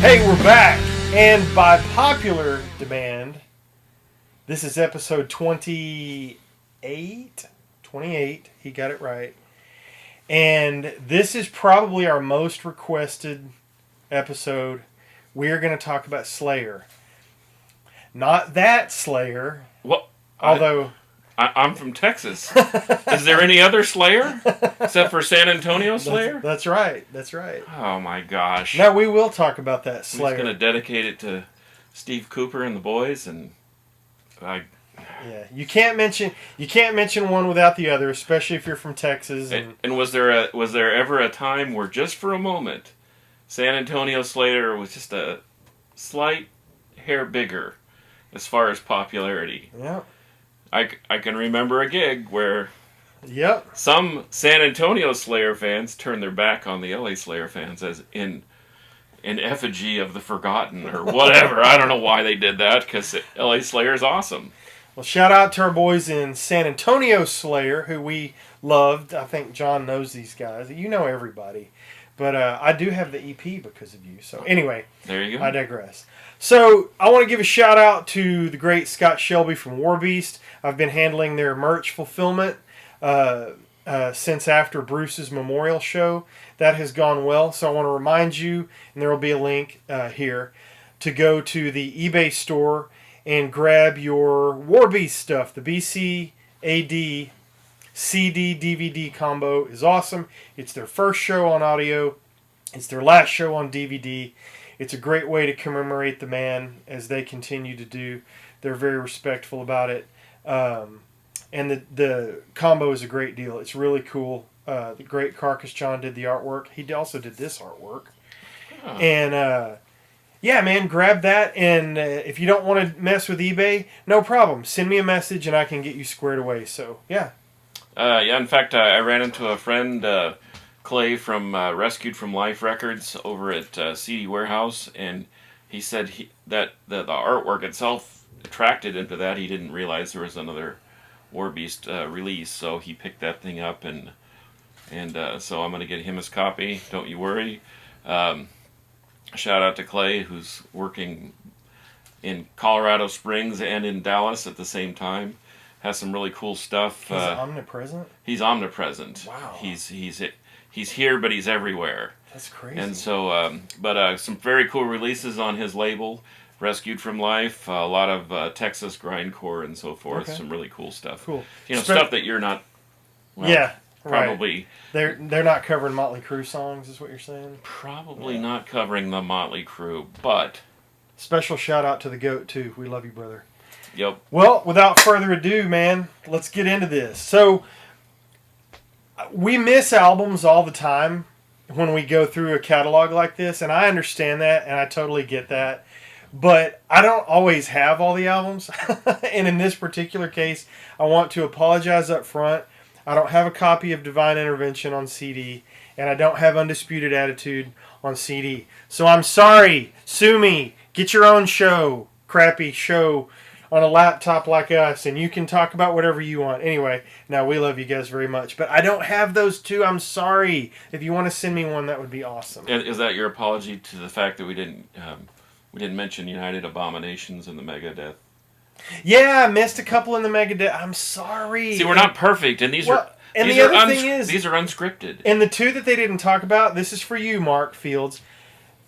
Hey, we're back, and by popular demand, this is episode 28. 28, he got it right. And this is probably our most requested episode. We are going to talk about Slayer. Not that Slayer, Well, although... I'm from Texas. Is there any other Slayer except for San Antonio Slayer? That's right. That's right. Oh my gosh! Now we will talk about that I'm Slayer. just gonna dedicate it to Steve Cooper and the boys, and Yeah, you can't mention one without the other, especially if you're from Texas. And was there ever a time where just for a moment, San Antonio Slayer was just a slight hair bigger as far as popularity? Yeah. I can remember a gig where Yep. some San Antonio Slayer fans turned their back on the LA Slayer fans as in effigy of the forgotten or whatever. I don't know why they did that, because LA Slayer is awesome. Well, shout out to our boys in San Antonio Slayer, who we loved. I think John knows these guys. You know everybody. But I do have the EP because of you. So anyway, There you go. I digress. So I want to give a shout out to the great Scott Shelby from Warbeast. I've been handling their merch fulfillment since after Bruce's memorial show. That has gone well. So I want to remind you, and there will be a link here, to go to the eBay store and grab your Warbeast stuff. The BCAD CD DVD combo is awesome. It's their first show on audio. It's their last show on DVD. It's a great way to commemorate the man as they continue to do. They're very respectful about it. And the combo is a great deal. It's really cool. The great Carcass John did the artwork. He also did this artwork. Oh. And yeah, man, grab that. And if you don't want to mess with eBay, no problem. Send me a message and I can get you squared away. So, yeah. In fact, I ran into a friend, Clay from Rescued from Life Records over at CD Warehouse, and he said that the artwork itself attracted him to that. He didn't realize there was another Warbeast release, so he picked that thing up, and so I'm going to get him his copy. Don't you worry. Shout out to Clay, who's working in Colorado Springs and in Dallas at the same time. Has some really cool stuff. He's omnipresent? He's omnipresent. Wow. He's here, but he's everywhere. That's crazy. And so, some very cool releases on his label, Rescued from Life. A lot of Texas grindcore and so forth. Okay. Some really cool stuff. Cool. Stuff that you're not. Well, yeah, probably. Right. They're not covering Motley Crue songs, is what you're saying? Probably not covering the Motley Crue, but. Special shout out to the GOAT too. We love you, brother. Yep. Well, without further ado, man, let's get into this. So, we miss albums all the time when we go through a catalog like this, and I understand that, and I totally get that. But I don't always have all the albums, and in this particular case, I want to apologize up front. I don't have a copy of Divine Intervention on CD, and I don't have Undisputed Attitude on CD. So I'm sorry. Sue me. Get your own show. Crappy show on a laptop like us, and you can talk about whatever you want. Anyway, now we love you guys very much, but I don't have those two. I'm sorry. If you want to send me one, that would be awesome. Is that your apology to the fact that we didn't mention United Abominations and the Megadeth? Yeah, I missed a couple in the Megadeth. I'm sorry. See, we're not perfect, and these are unscripted. And the two that they didn't talk about, this is for you, Mark Fields.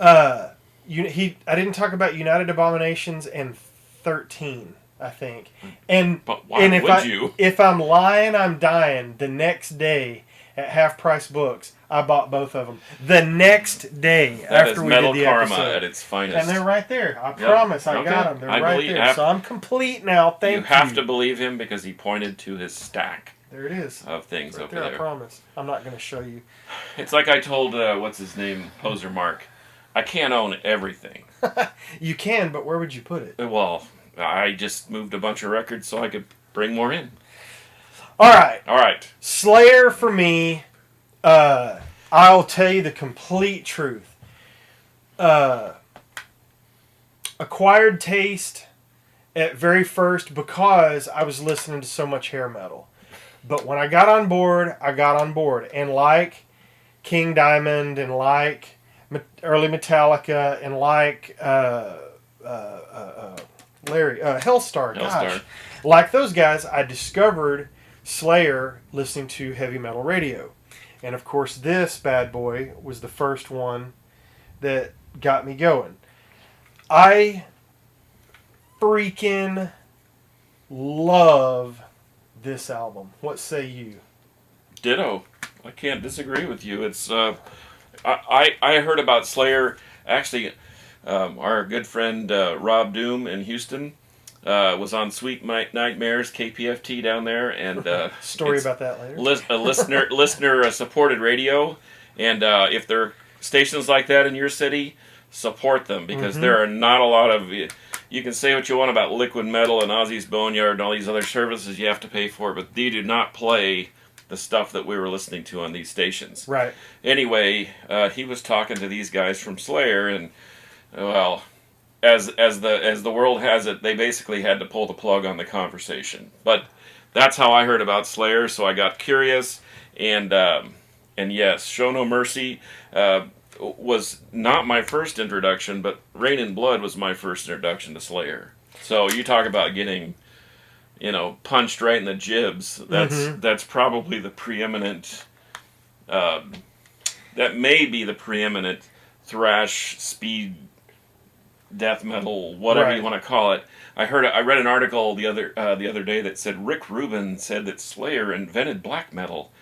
I didn't talk about United Abominations and 13, I think. But why would you? If I'm lying, I'm dying. The next day at Half Price Books, I bought both of them. The next day after we did the episode. Metal Karma at its finest. And they're right there. I promise. I got them. They're right there. So I'm complete now. Thank you. You have to believe him because he pointed to his stack. There it is. Of things right over there. there. I promise. I'm not going to show you. It's like I told, what's his name, Poser Mark. I can't own everything. You can, but where would you put it? Well, I just moved a bunch of records so I could bring more in. All right. All right. Slayer for me, I'll tell you the complete truth. Acquired taste at very first because I was listening to so much hair metal. But when I got on board, I got on board. And like King Diamond and like early Metallica, and like Hellstar. Gosh, Hellstar. like those guys, I discovered Slayer listening to heavy metal radio, and of course, this bad boy was the first one that got me going. I freaking love this album. What say you? Ditto. I can't disagree with you. It's I heard about Slayer. Actually, our good friend Rob Doom in Houston was on Sweet Nightmares KPFT down there, and Story about that later. A listener supported radio, and if there are stations like that in your city, support them, because there are not a lot of. You can say what you want about Liquid Metal and Ozzy's Boneyard and all these other services you have to pay for, but they do not play the stuff that we were listening to on these stations. Right. Anyway, he was talking to these guys from Slayer, and well, as the world has it, they basically had to pull the plug on the conversation. But that's how I heard about Slayer, so I got curious, and yes, Show No Mercy was not my first introduction, but Rain in Blood was my first introduction to Slayer. So you talk about getting, punched right in the jibs. That's probably the preeminent. That may be the preeminent thrash, speed, death metal, whatever you want to call it. I read an article the other day that said Rick Rubin said that Slayer invented black metal,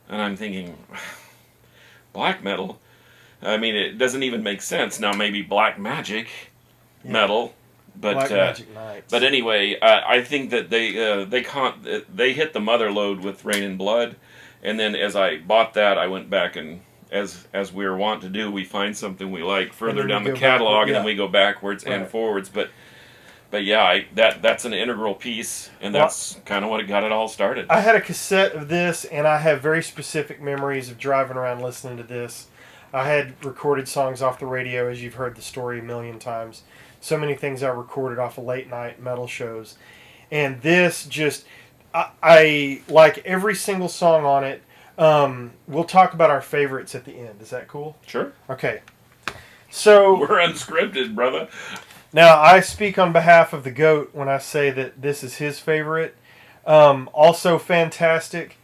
and I'm thinking, black metal. I mean, it doesn't even make sense. Now, maybe black magic metal. But Black Magic Nights. But anyway, I think that they hit the mother lode with Rain and Blood, and then as I bought that, I went back and as we are wont to do, we find something we like further down the catalog, and then we go backwards and forwards. But yeah, that's an integral piece, and that's kind of what got it all started. I had a cassette of this, and I have very specific memories of driving around listening to this. I had recorded songs off the radio, as you've heard the story a million times. So many things I recorded off of late night metal shows. And this just, I like every single song on it. We'll talk about our favorites at the end. Is that cool? Sure. Okay. So we're unscripted, brother. Now, I speak on behalf of the GOAT when I say that this is his favorite. Also fantastic.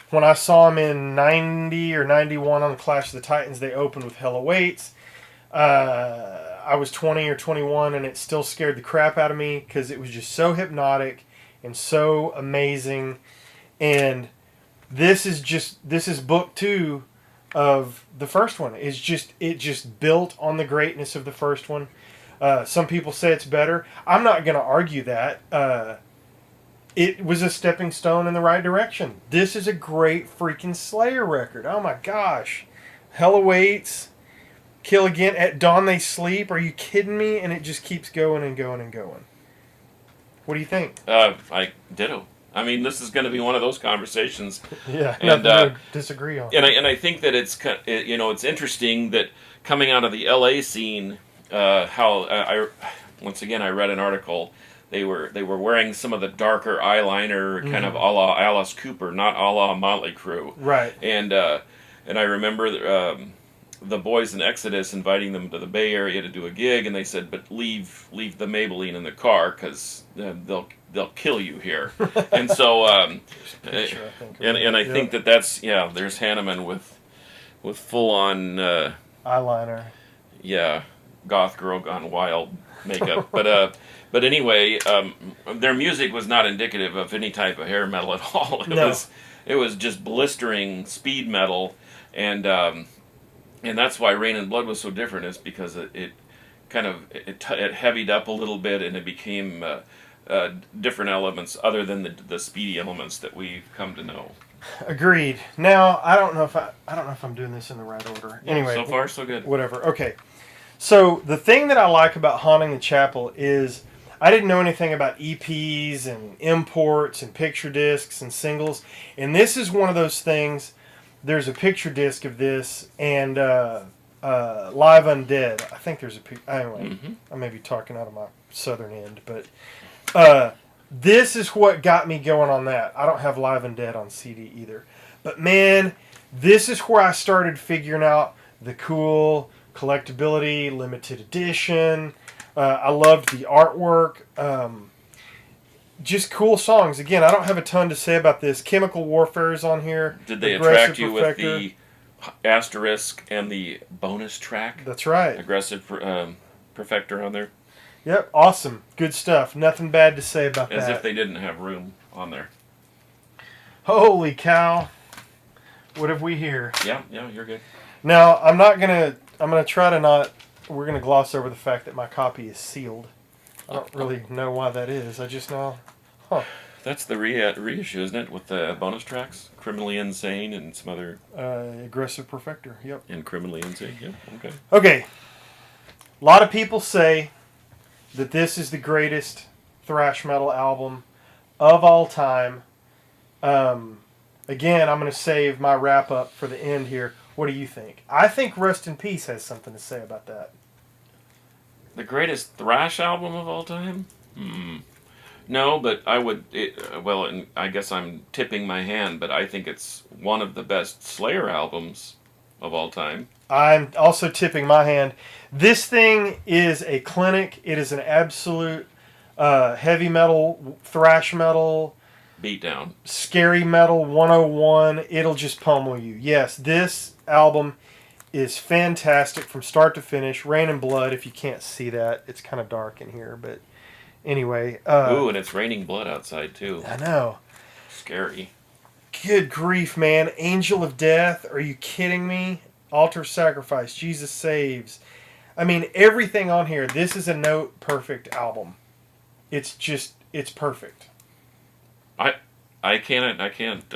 When I saw him in 90 or 91 on the Clash of the Titans, they opened with Hell Awaits. I was 20 or 21, and it still scared the crap out of me because it was just so hypnotic and so amazing. And this is book 2 of the first one. It just built on the greatness of the first one. Some people say it's better. I'm not going to argue that. It was a stepping stone in the right direction. This is a great freaking Slayer record. Oh my gosh. Hell Awaits, Kill Again, At Dawn They Sleep. Are you kidding me? And it just keeps going and going and going. What do you think? I ditto. I mean, this is going to be one of those conversations. Yeah, nothing to disagree on. And I think that it's interesting that coming out of the LA scene, I read an article. They were wearing some of the darker eyeliner, kind of a la Alice Cooper, not a la Motley Crue. Right. And I remember the boys in Exodus inviting them to the Bay Area to do a gig, and they said, "But leave the Maybelline in the car because they'll kill you here." And so, I think that's there's Hanneman with full on eyeliner. Yeah, goth girl gone wild makeup, but anyway, their music was not indicative of any type of hair metal at all. It was just blistering speed metal, and that's why Rain and Blood was so different. Is because it heavied up a little bit, and it became different elements other than the speedy elements that we've come to know. Agreed. Now I don't know if I'm doing this in the right order. Anyway, so far so good. Whatever. Okay. So the thing that I like about Haunting the Chapel is I didn't know anything about EPs and imports and picture discs and singles, and this is one of those things. There's a picture disc of this and Live Undead. I think there's a picture. Anyway, I may be talking out of my southern end, but this is what got me going on that. I don't have Live Undead on CD either, but man, this is where I started figuring out the cool collectability, limited edition. I loved the artwork. Just cool songs. Again, I don't have a ton to say about this. Chemical Warfare is on here. Did they Aggressive attract you Perfector. with the asterisk and the bonus track? That's right. Aggressive Perfector on there? Yep, awesome. Good stuff. Nothing bad to say about As that. if they didn't have room on there. Holy cow. What have we here? Yeah, you're good. Now, I'm gonna try to not, we're gonna gloss over the fact that my copy is sealed. I don't really know why that is. I just know, That's the reissue, isn't it? With the bonus tracks? Criminally Insane and some other... Aggressive Perfector, yep. And Criminally Insane, yeah, okay. Okay. A lot of people say that this is the greatest thrash metal album of all time. Again, I'm going to save my wrap up for the end here. What do you think? I think Rust in Peace has something to say about that. The greatest thrash album of all time? No, but I would... and I guess I'm tipping my hand, but I think it's one of the best Slayer albums of all time. I'm also tipping my hand. This thing is a clinic. It is an absolute heavy metal, thrash metal, Beatdown. scary metal 101. It'll just pummel you. Yes, this album is fantastic from start to finish. Rain and Blood, if you can't see that. It's kind of dark in here, but anyway. Ooh, and it's raining blood outside, too. I know. Scary. Good grief, man. Angel of Death. Are you kidding me? Altar of Sacrifice. Jesus Saves. I mean, everything on here. This is a note perfect album. It's perfect. I can't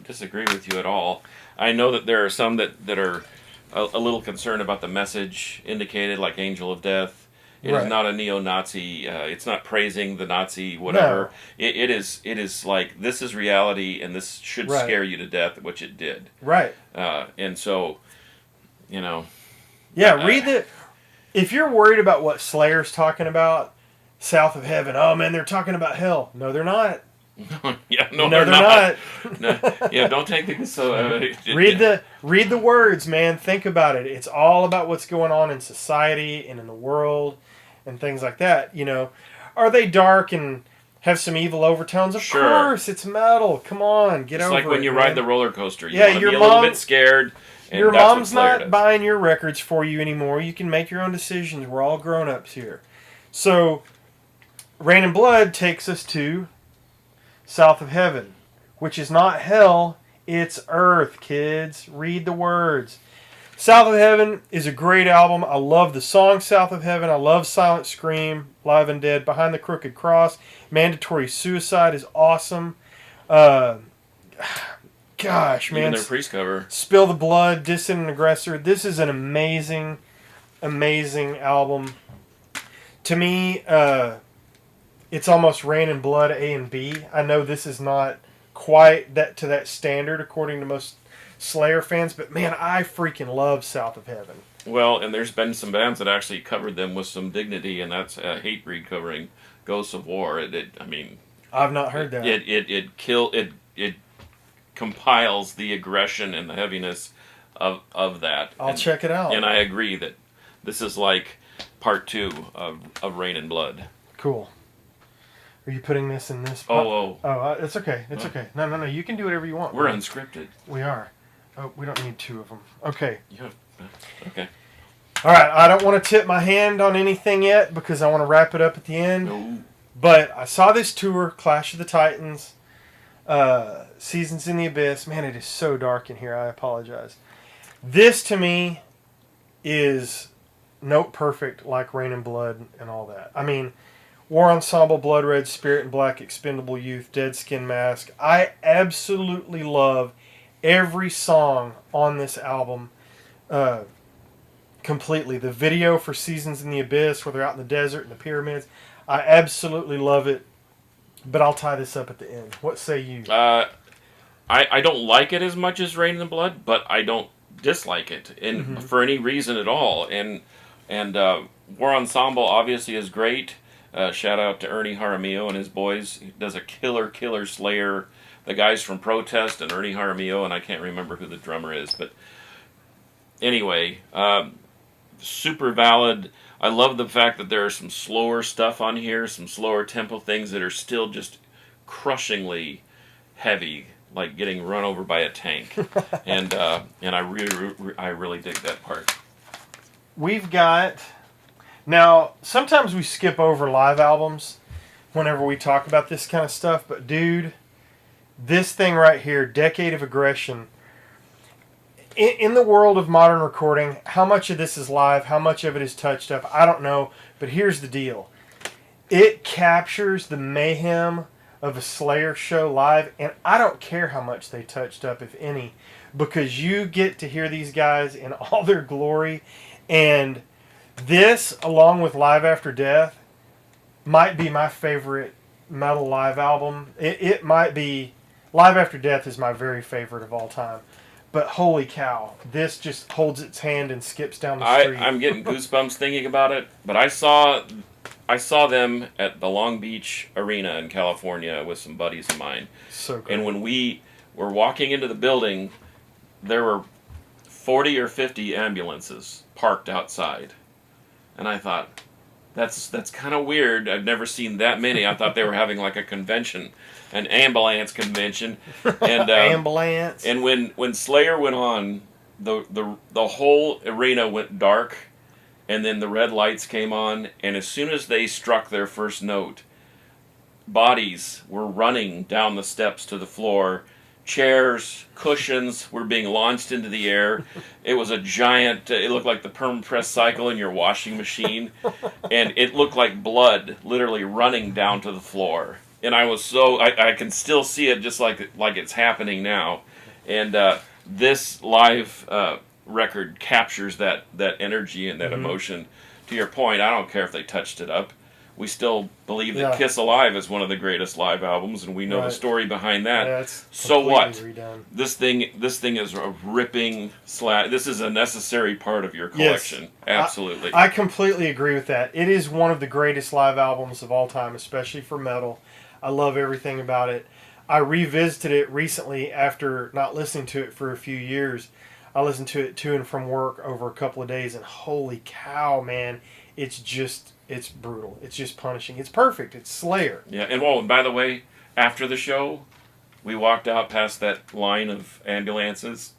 disagree with you at all. I know that there are some that are a little concerned about the message indicated, like Angel of Death. It is not a neo-Nazi. It's not praising the Nazi whatever. No. It is like, this is reality, and this should scare you to death, which it did. Right. And so, Yeah, read the... If you're worried about what Slayer's talking about, South of Heaven, oh man, they're talking about hell. No, they're not. No, they're not. No, don't take things so... read the words, man. Think about it. It's all about what's going on in society and in the world and things like that. Are they dark and have some evil overtones? Of course, it's metal. Come on, get over it. It's like when you ride the roller coaster. You Yeah, want to your be a little bit scared. And your that's what mom's Slayer not does. buying your records for you anymore. You can make your own decisions. We're all grown-ups here. So, Rain and Blood takes us to South of Heaven, which is not hell, it's earth, kids. Read the words. South of Heaven is a great album. I love the song South of Heaven. I love Silent Scream, Live and Dead, Behind the Crooked Cross. Mandatory Suicide is awesome. Gosh, man. Even their priest cover. Spill the Blood, Dissident Aggressor. This is an amazing, amazing album. To me, it's almost Rain and Blood A and B. I know this is not quite to that standard according to most Slayer fans, but man, I freaking love South of Heaven. Well, and there's been some bands that actually covered them with some dignity, and that's Hatebreed covering Ghosts of War. I've not heard that. It compiles the aggression and the heaviness of that. I'll check it out. And I agree that this is like part 2 of Rain and Blood. Cool. Are you putting this in this? Oh, it's okay. It's okay. No. You can do whatever you want. We're unscripted. We are. Oh, we don't need 2 of them. Okay. Yeah. Okay. All right. I don't want to tip my hand on anything yet because I want to wrap it up at the end. No. But I saw this tour, Clash of the Titans, Seasons in the Abyss. Man, it is so dark in here. I apologize. This, to me, is note perfect like Rain and Blood and all that. I mean, War Ensemble, Blood Red, Spirit and Black, Expendable Youth, Dead Skin Mask. I absolutely love every song on this album completely. The video for Seasons in the Abyss, where they're out in the desert and the pyramids, I absolutely love it. But I'll tie this up at the end. What say you? I don't like it as much as Rain and Blood, but I don't dislike it for any reason at all. And War Ensemble obviously is great. Shout out to Ernie Jaramillo and his boys. He does a killer Slayer. The guys from Protest and Ernie Jaramillo, and I can't remember who the drummer is, but anyway, super valid. I love the fact that there are some slower stuff on here, some slower tempo things that are still just crushingly heavy, like getting run over by a tank. And I really dig that part. We've got now. Sometimes we skip over live albums whenever we talk about this kind of stuff, but dude, this thing right here, Decade of Aggression. In the world of modern recording, how much of this is live, how much of it is touched up, I don't know. But here's the deal. It captures the mayhem of a Slayer show live, and I don't care how much they touched up, if any, because you get to hear these guys in all their glory. And this, along with Live After Death, might be my favorite metal live album. It might be... Live After Death is my very favorite of all time. But holy cow, this just holds its hand and skips down the street. I'm getting goosebumps thinking about it. But I saw them at the Long Beach Arena in California with some buddies of mine. So cool. And when we were walking into the building, there were 40 or 50 ambulances parked outside. And I thought, that's kind of weird. I've never seen that many. I thought they were having like a convention. An ambulance convention, and ambulance. And when Slayer went on, the whole arena went dark, and then the red lights came on, and as soon as they struck their first note, bodies were running down the steps to the floor. Chairs, cushions were being launched into the air. It was a giant, it looked like the perm press cycle in your washing machine, and it looked like blood literally running down to the floor. And I was I can still see it just like it's happening now. And this live record captures that energy and that emotion. To your point, I don't care if they touched it up. We still believe that Kiss Alive is one of the greatest live albums, and we know the story behind that. Yeah, it's so what? Redone. This thing is a ripping slap. This is a necessary part of your collection. Yes. Absolutely. I completely agree with that. It is one of the greatest live albums of all time, especially for metal. I love everything about it. I revisited it recently after not listening to it for a few years. I listened to it to and from work over a couple of days, and holy cow, man, it's brutal. It's just punishing. It's perfect. It's Slayer. Yeah, and by the way, after the show, we walked out past that line of ambulances.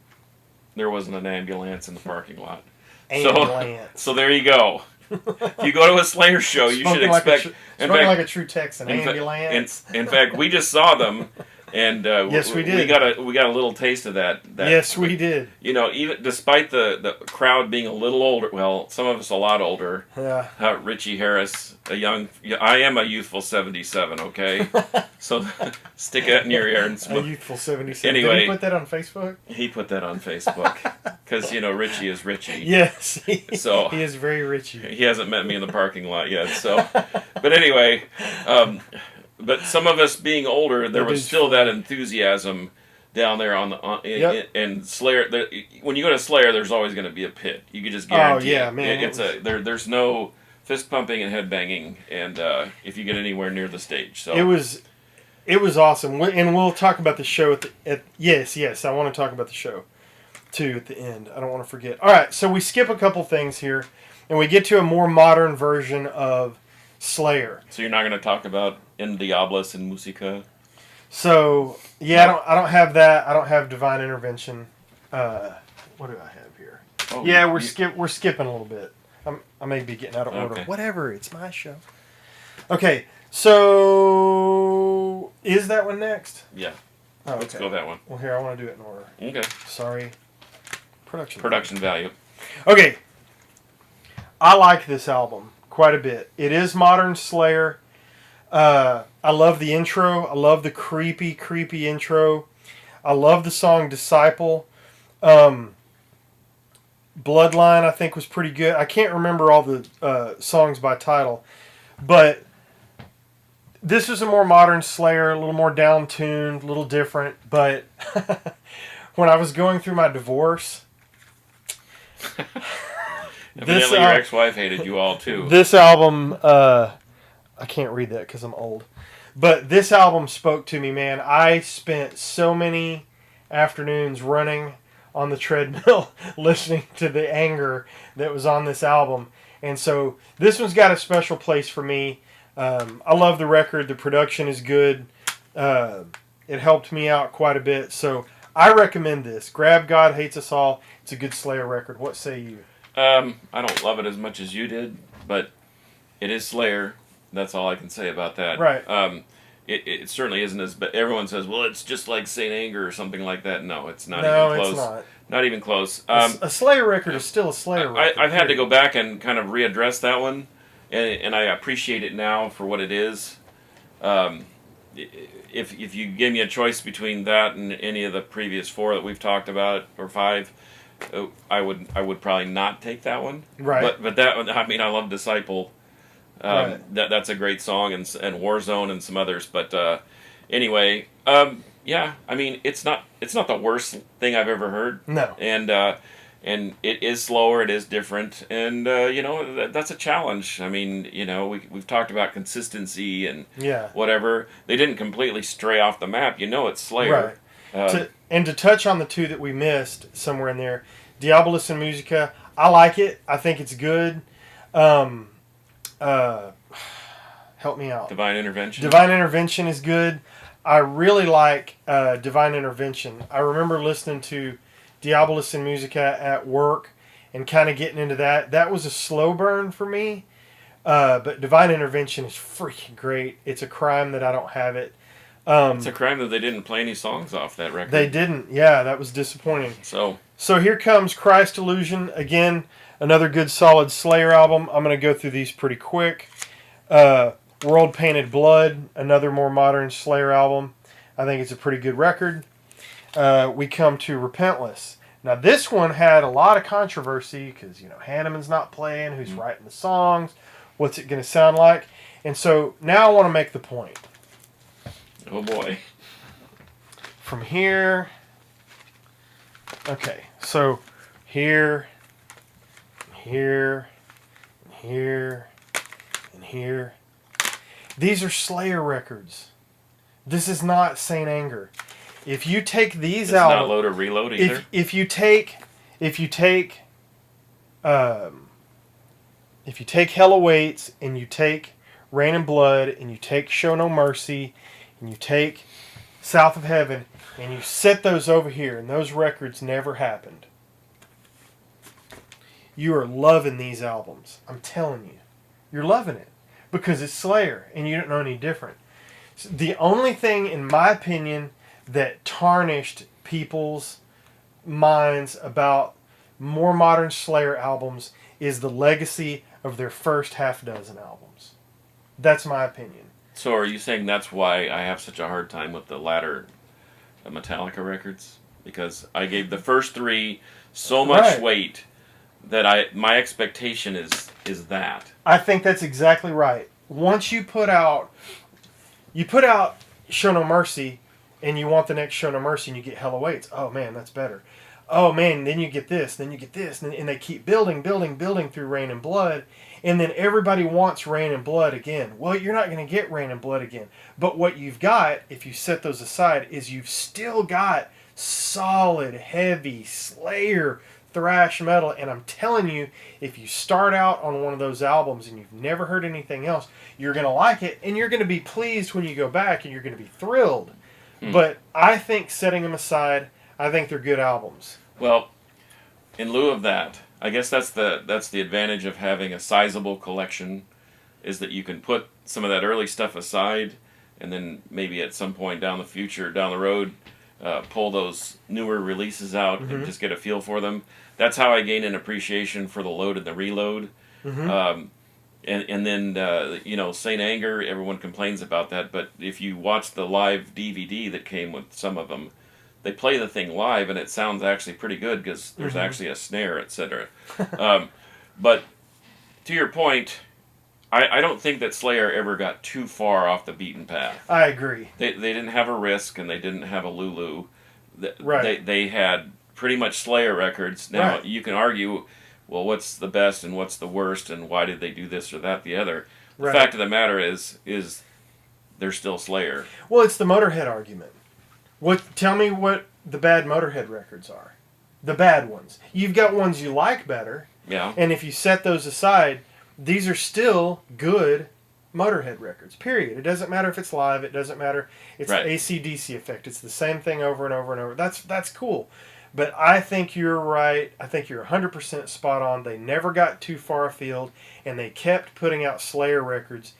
There wasn't an ambulance in the parking lot. Ambulance. So there you go. If you go to a Slayer show, you should expect... like a true Texan, ambulance. In fact, we just saw them, and yes, we did. We got a little taste of that. Yes, we did. You know, even despite the crowd being a little older, well, some of us a lot older. Yeah. Richie Harris, I am a youthful 77. Okay, so stick that in your ear and smoke. A youthful 77. Anyway, did he put that on Facebook? He put that on Facebook because Richie is Richie. Yes, so he is very Richie. He hasn't met me in the parking lot yet. So, but anyway. But some of us being older, there was still that enthusiasm down there and Slayer. When you go to Slayer, there's always going to be a pit. You can just guarantee. Oh yeah, man! There's no fist pumping and head banging, and if you get anywhere near the stage, so it was awesome. And we'll talk about the show yes, I want to talk about the show too at the end. I don't want to forget. All right, so we skip a couple things here, and we get to a more modern version of Slayer. So you're not going to talk about In Diablos and Musica? So, yeah, I don't have that. I don't have Divine Intervention. What do I have here? Oh, yeah, we're skipping a little bit. I may be getting out of order. Whatever, it's my show. Okay, so is that one next? Yeah. Oh, Let's go that one. Well, here, I want to do it in order. Okay. Sorry. Production value. Okay. I like this album quite a bit. It is modern Slayer. I love the intro. I love the creepy intro. I love the song Disciple. Bloodline, I think, was pretty good. I can't remember all the songs by title, but this is a more modern Slayer, a little more down-tuned, a little different. But when I was going through my divorce... Evidently, your ex-wife hated you all, too. This album, I can't read that because I'm old. But this album spoke to me, man. I spent so many afternoons running on the treadmill listening to the anger that was on this album. And so this one's got a special place for me. I love the record. The production is good. It helped me out quite a bit. So I recommend this. Grab God Hates Us All. It's a good Slayer record. What say you? I don't love it as much as you did, but it is Slayer. That's all I can say about that. Right. It certainly isn't as... But everyone says, well, it's just like Saint Anger or something like that. No, it's not even close. It's not. Not even close. A Slayer record is still a Slayer record. I've had to go back and kind of readdress that one, and I appreciate it now for what it is. If you gave me a choice between that and any of the previous 4 that we've talked about, or 5, I would probably not take that one. Right. But that one, I mean, I love Disciple. Right. That's a great song, and Warzone and some others. But anyway, yeah, I mean, it's not the worst thing I've ever heard. No. And it is slower, it is different, and that's a challenge. I mean, we've talked about consistency and whatever. They didn't completely stray off the map. It's Slayer. Right. To touch on the 2 that we missed somewhere in there, Diabolus and Musica. I like it. I think it's good. Help me out. Divine Intervention. Divine Intervention is good. I really like Divine Intervention. I remember listening to Diabolus and Musica at work and kind of getting into that. That was a slow burn for me. But Divine Intervention is freaking great. It's a crime that I don't have it. It's a crime that they didn't play any songs off that record. They didn't. Yeah, that was disappointing. So here comes Christ Illusion. Again, another good solid Slayer album. I'm going to go through these pretty quick. World Painted Blood, another more modern Slayer album. I think it's a pretty good record. We come to Repentless. Now this one had a lot of controversy because Hanneman's not playing, who's writing the songs, what's it going to sound like, and so now I want to make the point. Oh boy. From here, okay, so here, here, here, and here. These are Slayer records. This is not Saint Anger. If you take these out, it's not Load or Reload either. If you take Hell Awaits and you take Rain and Blood and you take Show No Mercy and you take South of Heaven and you set those over here and those records never happened, you are loving these albums. I'm telling you, you're loving it because it's Slayer and you don't know any different. The only thing, in my opinion, that tarnished people's minds about more modern Slayer albums is the legacy of their first half dozen albums. That's my opinion. So are you saying that's why I have such a hard time with the latter Metallica records? Because I gave the first 3 so much weight that my expectation is that. I think that's exactly right. Once you put out Show No Mercy, and you want the next Show No Mercy, and you get Hell Awaits. Oh man, that's better. Oh man, then you get this, then you get this, and they keep building through Rain and Blood, and then everybody wants Rain and Blood again. Well, you're not going to get Rain and Blood again. But what you've got, if you set those aside, is you've still got solid, heavy Slayer thrash metal, and I'm telling you, if you start out on one of those albums and you've never heard anything else, you're going to like it, and you're going to be pleased when you go back, and you're going to be thrilled. But I think setting them aside, I think they're good albums. Well, in lieu of that, I guess that's the advantage of having a sizable collection, is that you can put some of that early stuff aside, and then maybe at some point down the road, pull those newer releases out and just get a feel for them. That's how I gain an appreciation for the Load and the Reload. And then, Saint Anger, everyone complains about that, but if you watch the live DVD that came with some of them, they play the thing live, and it sounds actually pretty good because there's actually a snare, etc. But to your point, I don't think that Slayer ever got too far off the beaten path. I agree. They didn't have a Risk, and they didn't have a Lulu. Right. They had pretty much Slayer records. Now, you can argue, well, what's the best and what's the worst, and why did they do this or that, the other? The fact of the matter is they're still Slayer. Well, it's the Motorhead argument. Tell me what the bad Motorhead records are. the bad ones. You've got ones you like better, Yeah. and if you set those aside, these are still good Motorhead records, period. It doesn't matter if it's live. It doesn't matter. It's Right. the AC/DC effect. It's the same thing over and over and over. That's cool. But I think you're right. I think you're 100% spot on. They never got too far afield, and they kept putting out Slayer records,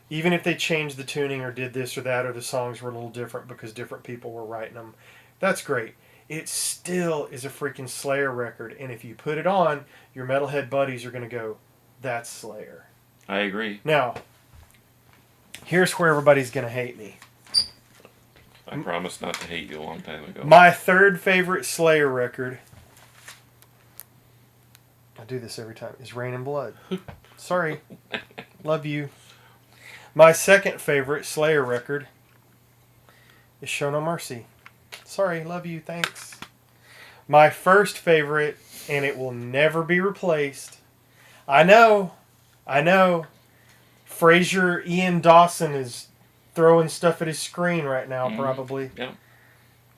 even if they changed the tuning or did this or that, or the songs were a little different because different people were writing them. That's great. It still is a freaking Slayer record, and if you put it on, your metalhead buddies are going to go, that's Slayer. I agree. Now, here's where everybody's going to hate me. I promised not to hate you a long time ago. My third favorite Slayer record, I do this every time, is Rain and Blood. Sorry. Love you. My second favorite Slayer record is Show No Mercy. Sorry, love you, thanks. My first favorite, and it will never be replaced. I know. Fraser Ian Dawson is throwing stuff at his screen right now, probably. Yeah.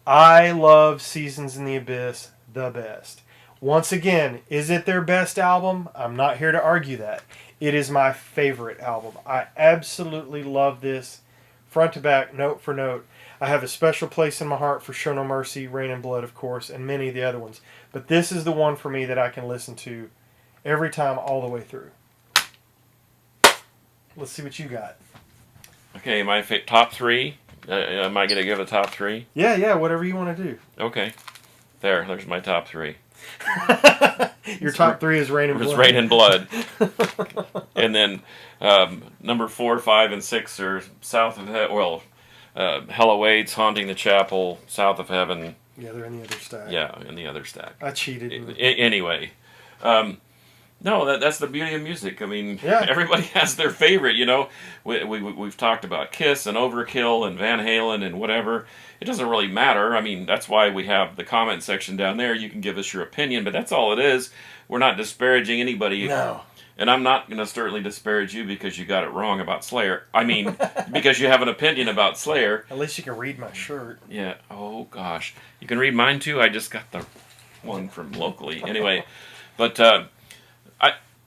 I love Seasons in the Abyss the best. Once again, is it their best album? I'm not here to argue that. It is my favorite album. I absolutely love this, front to back, note for note. I have a special place in my heart for Show No Mercy, Rain and Blood, of course, and many of the other ones. But this is the one for me that I can listen to every time all the way through. Let's see what you got. Okay, my top three. Am I going to give a top three? Yeah, whatever you want to do. Okay. There's my top three. Your top three is Rain and Blood. It's Rain and Blood. And then number 4, 5, and 6 are South of Hell Awaits, Haunting the Chapel, South of Heaven. Yeah, they're in the other stack. Yeah, in the other stack. I cheated. Anyway. No, that's the beauty of music. I mean, Yeah. Everybody has their favorite, you know. We've talked about Kiss and Overkill and Van Halen and whatever. It doesn't really matter. I mean, that's why we have the comment section down there. You can give us your opinion, but that's all it is. We're not disparaging anybody. No. And I'm not going to certainly disparage you because you got it wrong about Slayer. I mean, because you have an opinion about Slayer. At least you can read my shirt. Yeah. Oh, gosh. You can read mine, too? I just got the one from locally. Anyway, but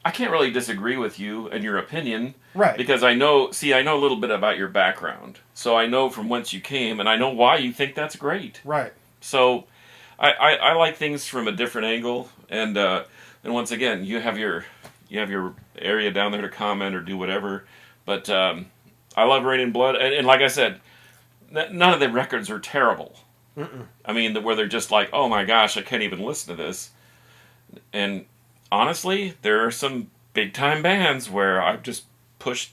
I can't really disagree with you and your opinion. Right. Because I know a little bit about your background. So I know from whence you came, and I know why you think that's great. Right. So I like things from a different angle. And once again, you have your area down there to comment or do whatever. But I love Rain and Blood. And like I said, none of the records are terrible. Mm-mm. I mean, where they're just like, oh my gosh, I can't even listen to this. And honestly, there are some big time bands where I've just pushed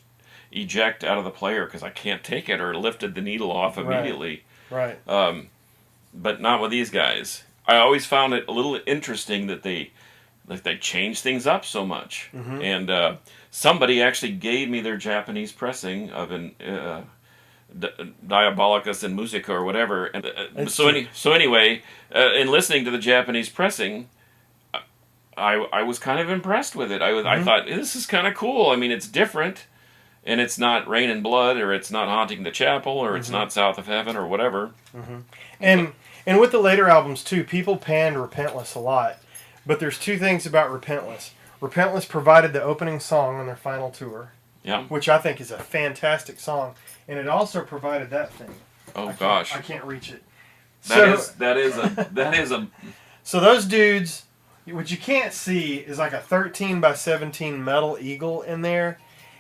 eject out of the player because I can't take it, or lifted the needle off immediately. Right. But not with these guys. I always found it a little interesting that they changed things up so much. Mm-hmm. And somebody actually gave me their Japanese pressing of an Diabolicus in Musica or whatever. And so anyway, in listening to the Japanese pressing, I was kind of impressed with it. I thought, this is kind of cool. I mean, it's different, and it's not Rain and Blood, or it's not Haunting the Chapel, or it's not South of Heaven, or whatever. Mm-hmm. And with the later albums, too, people panned Repentless a lot. But there's two things about Repentless. Repentless provided the opening song on their final tour, Yeah. which I think is a fantastic song. And it also provided that thing. Oh, gosh. I can't reach it. That is a... So those dudes... What you can't see is like a 13 by 17 metal eagle in there,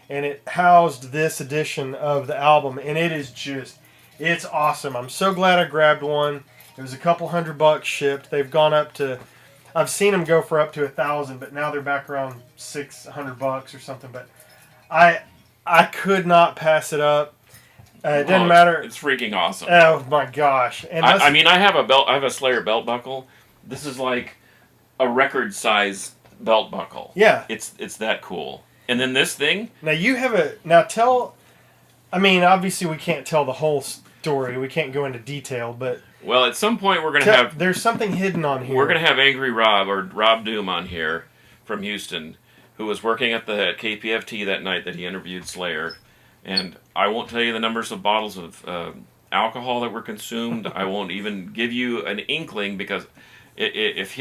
and it housed this edition of the album, and it's awesome. I'm so glad I grabbed one. It was a couple $100 shipped. They've gone up to, I've seen them go for up to $1,000, but now they're back around $600 or something. But I could not pass it up. It doesn't matter. It's freaking awesome. Oh my gosh! And I mean, I have a Slayer belt buckle. This is like a record size belt buckle. Yeah. It's that cool. And then this thing. I mean, obviously we can't tell the whole story. We can't go into detail, but Well, at some point we're going to have... There's something hidden on here. We're going to have Angry Rob, or Rob Doom, on here from Houston, who was working at the KPFT that night that he interviewed Slayer. And I won't tell you the numbers of bottles of alcohol that were consumed. I won't even give you an inkling, because If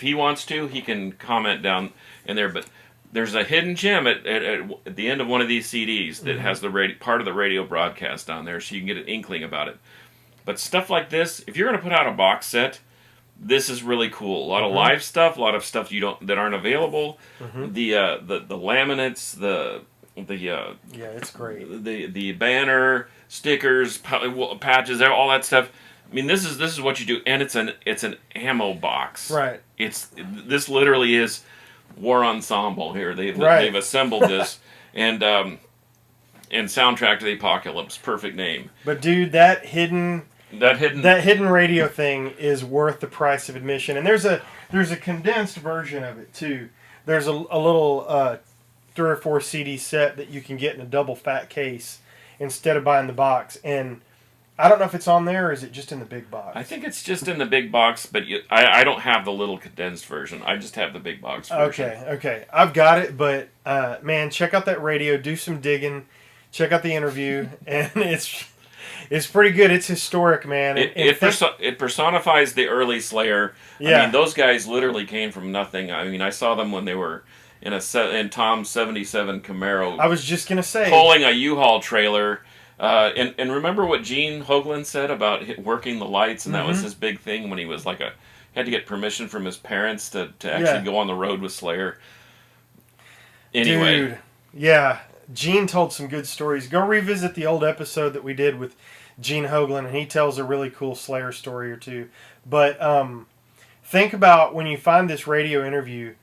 he wants to, he can comment down in there. But there's a hidden gem at the end of one of these CDs that has the part of the radio broadcast on there, so you can get an inkling about it. But stuff like this, if you're going to put out a box set, this is really cool. A lot of live stuff, a lot of stuff that aren't available. The laminates, the yeah, it's great. The banner, stickers, patches, all that stuff. I mean, this is what you do, and it's an ammo box. Right. This literally is War Ensemble here. They've assembled this, and Soundtrack to the Apocalypse, perfect name. But dude, that hidden radio thing is worth the price of admission. And there's a condensed version of it too. There's a little 3 or 4 CD set that you can get in a double fat case instead of buying the box. And I don't know if it's on there or is it just in the big box. I think it's just in the big box, but I don't have the little condensed version. I just have the big box version. Okay. I've got it, but man, check out that radio. Do some digging. Check out the interview, and it's pretty good. It's historic, man. It personifies the early Slayer. Yeah. I mean, those guys literally came from nothing. I mean, I saw them when they were in Tom's '77 Camaro. I was just gonna say, pulling a U-Haul trailer. And remember what Gene Hoglan said about working the lights, and that was his big thing when he was had to get permission from his parents to actually go on the road with Slayer. Anyway. Dude, yeah. Gene told some good stories. Go revisit the old episode that we did with Gene Hoglan, and he tells a really cool Slayer story or two. But think about when you find this radio interview,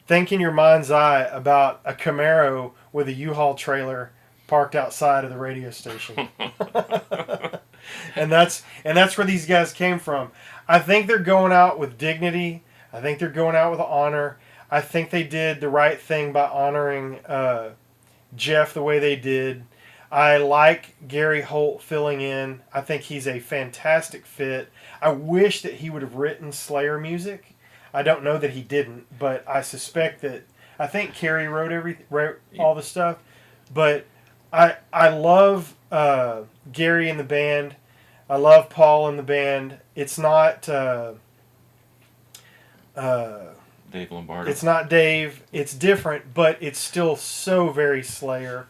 think in your mind's eye about a Camaro with a U-Haul trailer parked outside of the radio station. and that's where these guys came from. I think they're going out with dignity. I think they're going out with honor. I think they did the right thing by honoring Jeff the way they did. I like Gary Holt filling in. I think he's a fantastic fit. I wish that he would have written Slayer music. I don't know that he didn't, but I suspect that I think Kerry wrote all the stuff. But I love Gary in the band. I love Paul in the band. It's not Dave Lombardo. It's not Dave. It's different, but it's still so very Slayer.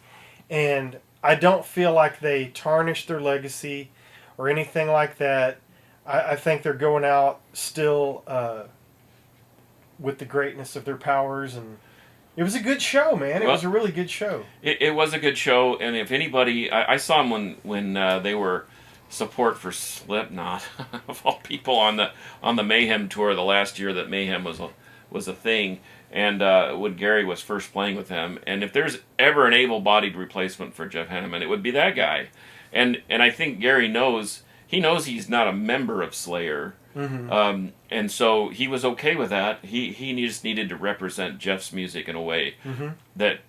And I don't feel like they tarnished their legacy or anything like that. I think they're going out still with the greatness of their powers, and it was a good show, man. It was a really good show. It was a good show, and if anybody, I saw them when they were support for Slipknot, of all people, on the Mayhem tour the last year that Mayhem was a thing, and when Gary was first playing with them. And if there's ever an able-bodied replacement for Jeff Hanneman, it would be that guy. And I think Gary knows he's not a member of Slayer. And so he was okay with that. He just needed to represent Jeff's music in a way that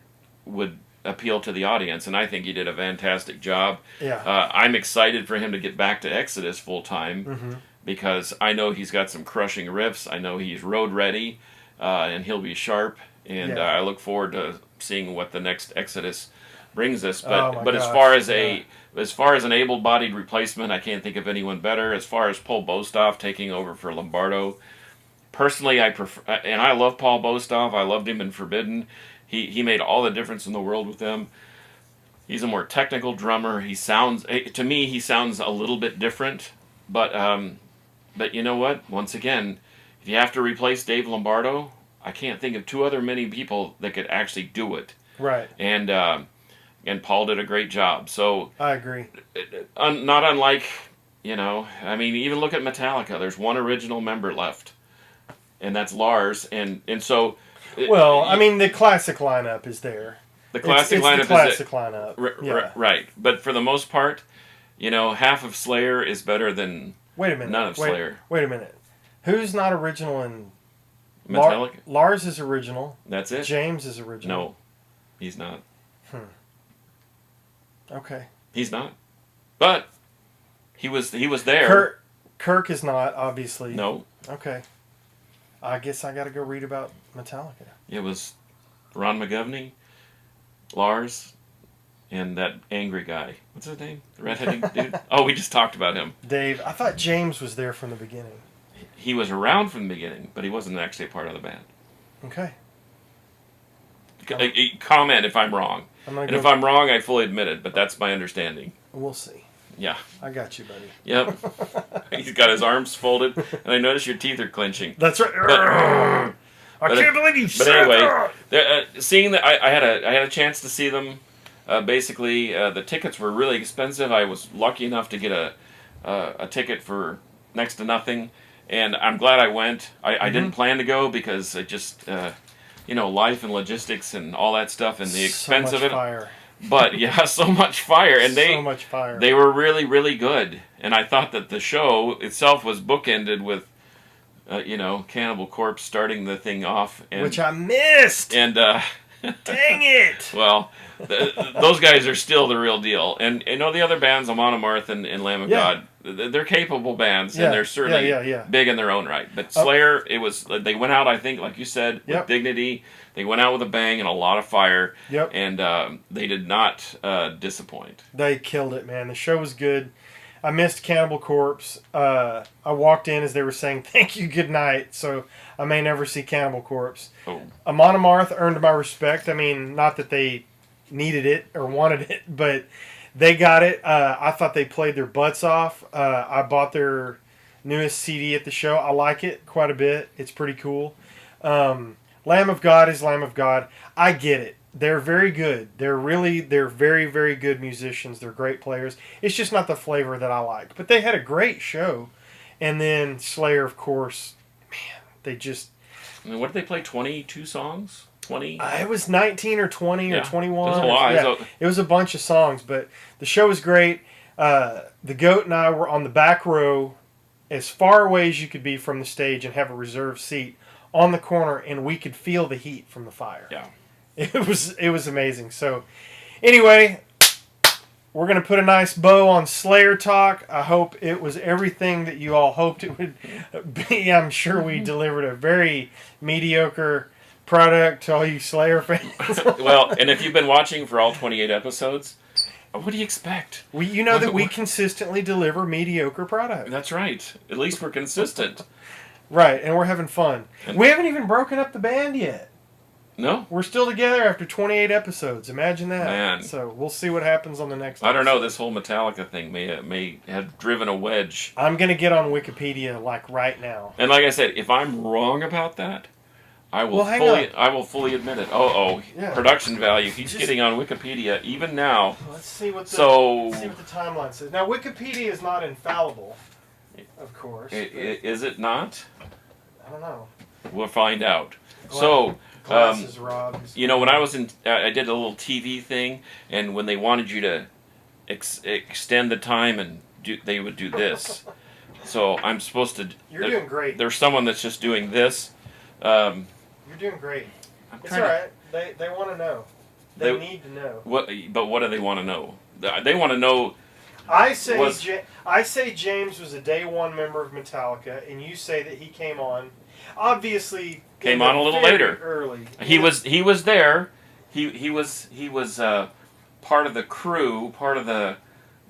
would appeal to the audience, and I think he did a fantastic job. Yeah. I'm excited for him to get back to Exodus full time because I know he's got some crushing riffs. I know he's road ready, and he'll be sharp. And I look forward to seeing what the next Exodus brings us. But as far as an able-bodied replacement, I can't think of anyone better. As far as Paul Bostoff taking over for Lombardo, personally, I prefer, and I love Paul Bostoff. I loved him in Forbidden. He made all the difference in the world with them. He's a more technical drummer. To me, he sounds a little bit different. But you know what? Once again, if you have to replace Dave Lombardo, I can't think of many people that could actually do it. Right. And Paul did a great job. So I agree. Not unlike, I mean, even look at Metallica. There's one original member left, and that's Lars. And so. I mean, the classic lineup is there. The classic lineup is the classic lineup. Right. But for the most part, half of Slayer is better than none of Slayer. Wait a minute. Who's not original in Metallica? Lars is original. That's it. James is original. No, he's not. Okay. He's not. But he was there. Kirk is not, obviously. No. Okay. I guess I got to go read about Metallica. It was Ron McGovney, Lars, and that angry guy. What's his name? The redheaded dude? Oh, we just talked about him. Dave. I thought James was there from the beginning. he was around from the beginning, but he wasn't actually a part of the band. Okay. Comment if I'm wrong. And if I'm wrong, I fully admit it, but that's my understanding. We'll see. Yeah. I got you, buddy. Yep. He's got his arms folded, and I notice your teeth are clenching. That's right. I can't believe you said that. But anyway, seeing that, I had a chance to see them. Basically, the tickets were really expensive. I was lucky enough to get a ticket for next to nothing, and I'm glad I went. I didn't plan to go because it just, life and logistics and all that stuff and the expense of it. Fire. But yeah, so much fire, and so much fire. They were really, really good. And I thought that the show itself was bookended with, Cannibal Corpse starting the thing off, which I missed. And dang it! Well, those guys are still the real deal. And the other bands, Amon Amarth and Lamb of God, they're capable bands, and they're certainly big in their own right. But Slayer, they went out, I think, like you said, with dignity. They went out with a bang and a lot of fire. Yep. And they did not disappoint. They killed it, man. The show was good. I missed Cannibal Corpse. I walked in as they were saying, "Thank you, good night." So I may never see Cannibal Corpse. Oh. Amon Amarth earned my respect. I mean, not that they needed it or wanted it, but they got it. I thought they played their butts off. I bought their newest CD at the show. I like it quite a bit. It's pretty cool. Lamb of God is Lamb of God. I get it. They're very good. They're very, very good musicians. They're great players. It's just not the flavor that I like. But they had a great show. And then Slayer, of course, man, they just... I mean, what did they play, 22 songs? 20? It was 19 or 20 or 21. It was a lot. Yeah, it was a bunch of songs. But the show was great. The Goat and I were on the back row as far away as you could be from the stage and have a reserved seat on the corner, and we could feel the heat from the fire. Yeah. It was amazing. So, anyway, we're going to put a nice bow on Slayer talk. I hope it was everything that you all hoped it would be. I'm sure we delivered a very mediocre product to all you Slayer fans. Well, and if you've been watching for all 28 episodes, what do you expect? You know that we consistently deliver mediocre product. That's right. At least we're consistent. Right, and we're having fun. We haven't even broken up the band yet. No? We're still together after 28 episodes. Imagine that. Man. So we'll see what happens on the next I don't know. episode. This whole Metallica thing may have driven a wedge. I'm going to get on Wikipedia right now. And like I said, if I'm wrong about that, I will fully admit it. Yeah. Production value. He's getting on Wikipedia even now. Let's see what the timeline says. Now, Wikipedia is not infallible, of course. Is it not? I don't know. We'll find out. Glasses, Rob. When I was I did a little TV thing, and when they wanted you to extend the time, and they would do this. So I'm supposed to. You're doing great. There's someone that's just doing this. You're doing great. It's all right. They want to know. They need to know. But what do they want to know? They want to know. I say James was a day one member of Metallica, and you say that he came on. Obviously, came on a little later. Early. He was there. He was part of the crew, part of the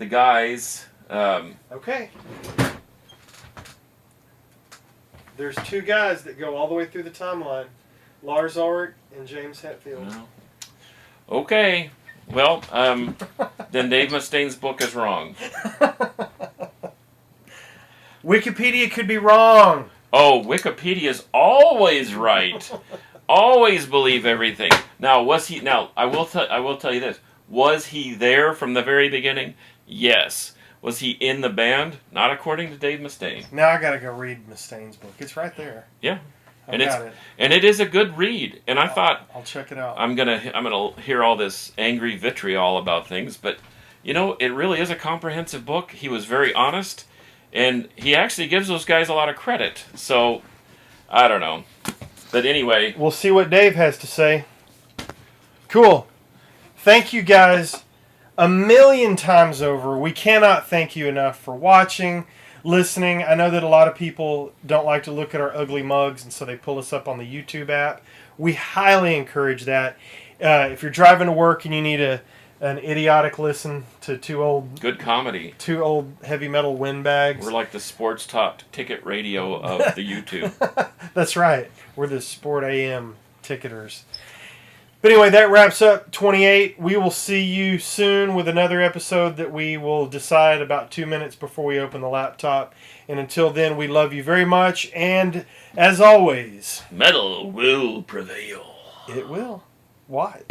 guys. Okay. There's two guys that go all the way through the timeline: Lars Ulrich and James Hetfield. No. Okay. Well, then Dave Mustaine's book is wrong. Wikipedia could be wrong. Oh, Wikipedia's always right. Always believe everything. Now, was he? Now, I will tell you this. Was he there from the very beginning? Yes. Was he in the band? Not according to Dave Mustaine. Now I gotta go read Mustaine's book. It's right there. Yeah. And it is a good read. And I thought I'll check it out. I'm gonna hear all this angry vitriol about things, but it really is a comprehensive book. He was very honest, and he actually gives those guys a lot of credit. So I don't know, but anyway, we'll see what Dave has to say. Cool. Thank you guys a million times over. We cannot thank you enough for watching, listening. I know that a lot of people don't like to look at our ugly mugs, and so they pull us up on the YouTube app. We highly encourage that. If you're driving to work and you need a an idiotic listen to two old heavy metal windbags. We're like the sports talk ticket radio of the YouTube. That's right. We're the Sport AM ticketers. But anyway, that wraps up 28. We will see you soon with another episode that we will decide about 2 minutes before we open the laptop. And until then, we love you very much. And as always, metal will prevail. It will. Why?